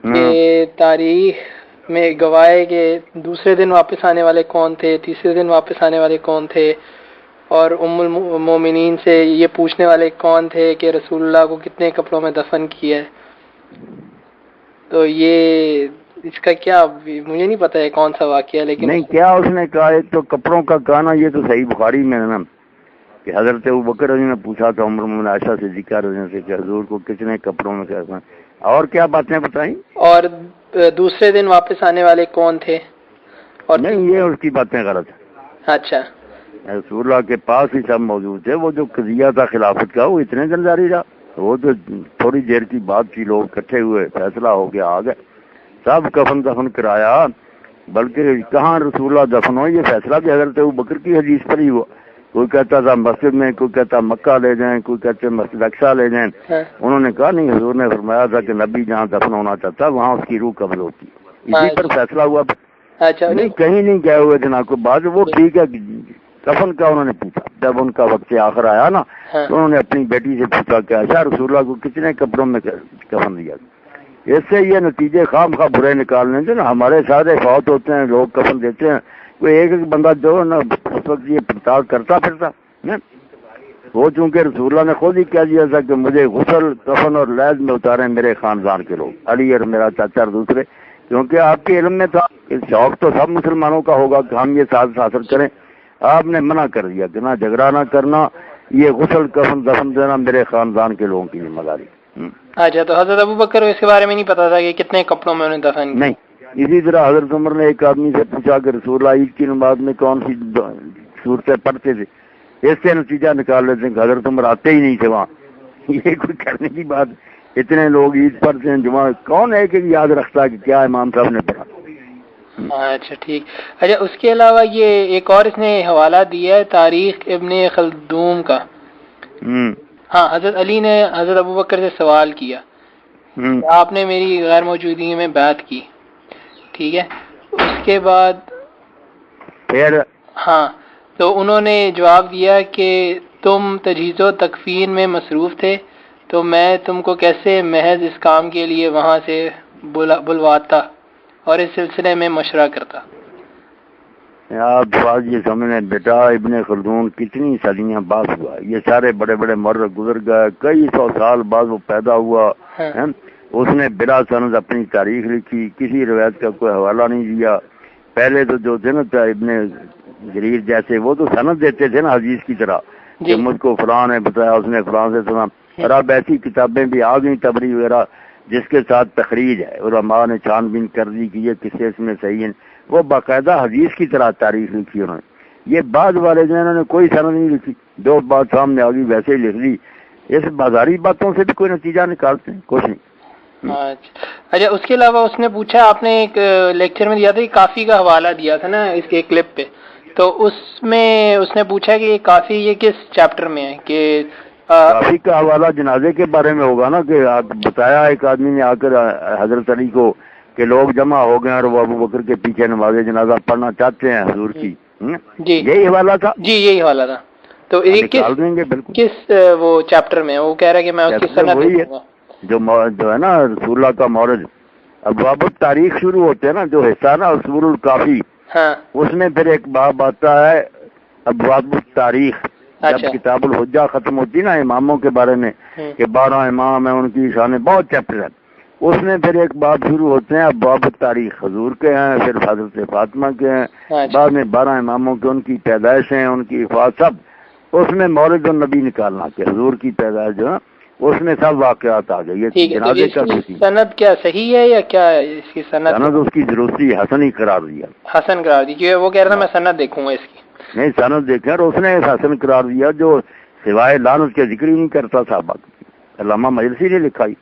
کہ تاریخ میں گواہے کہ دوسرے دن واپس آنے والے کون تھے، تیسرے دن واپس آنے والے کون تھے، اور ام المومنین سے یہ پوچھنے والے کون تھے کہ رسول اللہ کو کتنے کپڑوں میں دفن کیا ہے. تو یہ اس کا کیا، مجھے نہیں پتا ہے کون سا واقعہ ہے، لیکن نہیں کیا اس نے کہا، ایک تو کپڑوں کا کہنا، یہ تو صحیح بخاری میں ہے نا کہ حضرت ابوبکر رضی نے پوچھا تھا عمر بن عائشہ سے ذکر سے کہ حضور کو کتنے کپڑوں میں کہنا، اور کیا باتیں بتائیں، اور دوسرے دن واپس آنے والے کون تھے، اور نہیں یہ اس کی باتیں غلط ہیں. اچھا رسول اللہ کے پاس ہی سب موجود تھے. وہ جو قضیہ تھا خلافت کا وہ اتنے دن جاری رہا، وہ تو تھوڑی دیر کی بات تھی، لوگ اکٹھے ہوئے، فیصلہ ہو گیا، آ گئے، سب کفن دفن کرایا. بلکہ کہاں رسول اللہ دفن ہو، یہ فیصلہ بھی حضرت ابوبکر کی حدیث پر ہی ہوا. کوئی کہتا تھا مسجد میں، کوئی کہتا مکہ لے جائیں، کوئی کہتے مسجد اقصیٰ لے جائیں. انہوں نے کہا نہیں، حضور نے فرمایا تھا کہ نبی جہاں دفن ہونا چاہتا وہاں اس کی روح قبض ہوتی، اسی پر فیصلہ ہوا. اچھا نہیں کہیں نہیں گئے ہوئے تھے نہ کوئی بات. وہ ٹھیک ہے، کفن کا انہوں نے پوچھا. جب ان کا وقت آخر آیا نا تو انہوں نے اپنی بیٹی سے پوچھا کہ اچھا رسول اللہ کو کتنے کپڑوں میں کفن دیا. اس سے یہ نتیجے خام خواہ برے نکالنے سے نا، ہمارے سارے فوت ہوتے ہیں، لوگ کفن دیتے ہیں، کوئی ایک ایک بندہ جو نا اس وقت یہ پڑتال کرتا پھرتا. وہ چونکہ رسول اللہ نے خود ہی کہہ دیا تھا کہ مجھے غسل کفن اور لیز میں اتارے میرے خاندان کے لوگ، علی اور میرا چاچا اور دوسرے. کیونکہ آپ کے علم میں تھا کہ شوق تو سب مسلمانوں کا ہوگا کہ ہم یہ ساتھ حاصل کریں. آپ نے منع کر دیا کہ نہ جھگڑا نہ کرنا، یہ غسل کفن دفن دینا میرے خاندان کے لوگوں کی ذمہ داری. اچھا تو حضرت ابوبکر اس کے بارے میں نہیں پتا تھا کہ کتنے کپڑوں میں انہیں دفن کیا؟ نہیں. اسی طرح حضرت عمر نے ایک آدمی سے پوچھا کہ رسول اللہ عید کی نماز میں کون سی صورتیں پڑھتے تھے. اس سے نتیجہ نکال لیتے ہیں کہ حضرت عمر آتے ہی نہیں تھے وہاں. یہ کوئی کرنے کی بات، اتنے لوگ عید پڑھتے ہیں، جمعہ کون ہے کہ یاد رکھتا ہے کہ کیا امام صاحب نے پڑھا. اچھا ٹھیک. اچھا اس کے علاوہ یہ ایک اور اس نے حوالہ دیا ہے تاریخ ابن خلدون کا. ہاں حضرت علی نے حضرت ابوبکر سے سوال کیا، آپ نے میری غیر موجودگی میں بیعت کی، ٹھیک ہے. اس کے بعد پھر ہاں تو انہوں نے جواب دیا کہ تم تجہیز و تکفین میں مصروف تھے، تو میں تم کو کیسے محض اس کام کے لیے وہاں سے بلواتا اور اس سلسلے میں مشورہ کرتا. آپ بات یہ سمجھیں بیٹا، ابن خلدون کتنی صدیاں بعد ہوا، یہ سارے بڑے بڑے مرد گزر گئے، کئی سو سال بعد وہ پیدا ہوا. اس نے بلا سند اپنی تاریخ لکھی، کسی روایت کا کوئی حوالہ نہیں دیا. پہلے تو جو تھے نا ابن جریر جیسے، وہ تو سند دیتے تھے نا حدیث کی طرح کہ مجھ کو فلاں نے بتایا، اس نے فلاں سے سنا. اور اب ایسی کتابیں بھی آ گئی تبری وغیرہ جس کے ساتھ تخریج ہے، علماء نے چھان بین کر دی کہ یہ کسے اس میں صحیح ہے. وہ باقاعدہ حدیث کی طرح تاریخ لکھی انہوں نے. یہ بعد والے جو انہوں نے کوئی سند نہیں لکھی، جو بات سامنے آ گئی ویسے ہی لکھ دی. اس بازاری باتوں سے بھی کوئی نتیجہ نکالتے ہیں کچھ نہیں. اچھا اس کے علاوہ اس نے پوچھا، آپ نے ایک لیکچر میں دیا تھا، کافی کا حوالہ دیا تھا نا اس کے کلپ پہ، تو اس میں اس نے پوچھا کہ یہ کافی یہ کس چیپٹر میں ہے؟ کہ کافی کا حوالہ جنازے کے بارے میں ہوگا نا، کہ بتایا ایک آدمی نے آ کر حضرت علی کو کہ لوگ جمع ہو گئے اور وہ ابوبکر کے پیچھے نماز جنازہ پڑھنا چاہتے ہیں حضور کی. جی یہی حوالہ تھا. جی یہی حوالہ تھا. تو نکال دیں گے بالکل. کس وہ چیپٹر میں وہ کہہ رہا ہے کہ میں اس کی سند وہی ہے جو ہے نا رسول اللہ کا مورد. ابواب التاریخ شروع ہوتے ہیں نا، جو حصہ نا اصول الکافی، اس میں پھر ایک باب آتا ہے ابواب التاریخ. جب کتاب الحجہ ختم ہوتی نا اماموں کے بارے میں کہ 12 امام ہیں، ان کی شان بہت چیپٹر ہے، اس میں پھر ایک باب شروع ہوتے ہیں ابواب التاریخ. حضور کے ہیں، پھر حضرت فاطمہ کے ہیں، بعد میں 12 اماموں کے، ان کی پیدائشیں، ان کی وفات، سب اس میں مولد النبی نکالنا کہ حضور کی پیدائش جو ہے اس میں سب واقعات آ گئے. یہ جنازے کا سند کیا صحیح ہے یا کیا اس کی سند اس کی درستی حسن ہی قرار دیا، حسن قرار دی، کہ وہ کہہ رہا میں سند دیکھوں گا اس کی. نہیں سند دیکھیں، اور اس نے حسن قرار دیا جو سوائے لعنت کے ذکر ہی نہیں کرتا صحابہ. علامہ مجلسی نے لکھا ہی.